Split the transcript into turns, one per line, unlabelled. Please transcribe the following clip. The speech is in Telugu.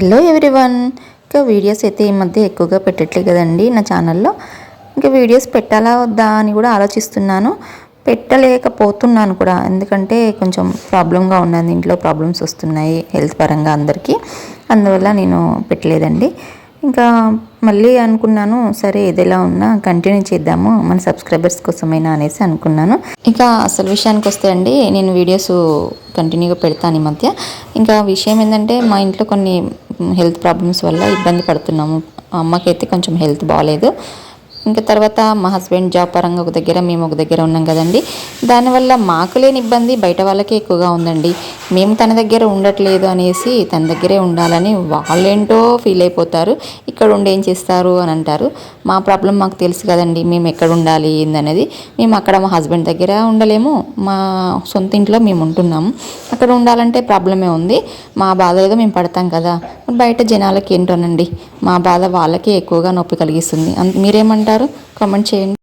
Hello everyone. ఇంకా వీడియోస్ అయితే ఈ మధ్య ఎక్కువగా పెట్టట్లేదు కదండి నా ఛానల్లో. ఇంకా వీడియోస్ పెట్టాలా వద్దా అని కూడా ఆలోచిస్తున్నాను. పెట్టలేకపోతున్నాను కూడా, ఎందుకంటే కొంచెం ప్రాబ్లంగా ఉన్నది, ఇంట్లో ప్రాబ్లమ్స్ వస్తున్నాయి హెల్త్ పరంగా అందరికీ. అందువల్ల నేను పెట్టలేదండి. ఇంకా మళ్ళీ అనుకున్నాను, సరే ఏదైలా ఉన్నా కంటిన్యూ చేద్దాము మన సబ్స్క్రైబర్స్ కోసమైనా అనేసి అనుకున్నాను. ఇంకా అసలు విషయానికి వస్తే అండి, నేను వీడియోస్ కంటిన్యూగా పెడతాను ఈ మధ్య. ఇంకా విషయం ఏంటంటే, మా ఇంట్లో కొన్ని హెల్త్ ప్రాబ్లమ్స్ వల్ల ఇబ్బంది పడుతున్నాము. అమ్మకైతే కొంచెం హెల్త్ బాగాలేదు. ఇంకా తర్వాత మా హస్బెండ్ జాబ్ పరంగా ఒక దగ్గర, మేము ఒక దగ్గర ఉన్నాం కదండి. దానివల్ల మాకు లేని ఇబ్బంది బయట వాళ్ళకే ఎక్కువగా ఉందండి. మేము తన దగ్గర ఉండట్లేదు అనేసి తన దగ్గరే ఉండాలని వాళ్ళేంటో ఫీల్ అయిపోతారు. ఇక్కడ ఉండి ఏం చేస్తారు అని అంటారు. మా ప్రాబ్లం మాకు తెలుసు కదండి, మేము ఎక్కడ ఉండాలి ఏందనేది. మేము అక్కడ మా హస్బెండ్ దగ్గర ఉండలేము, మా సొంత ఇంట్లో మేము ఉంటున్నాము. అక్కడ ఉండాలంటే ప్రాబ్లమే ఉంది. మా బాధ ఏదో మేము పడతాం కదా, బయట జనాలకి ఏంటోనండి, మా బాధ వాళ్ళకే ఎక్కువగా నొప్పి కలిగిస్తుంది. మీరేమంటారు? కామెంట్ చేయండి.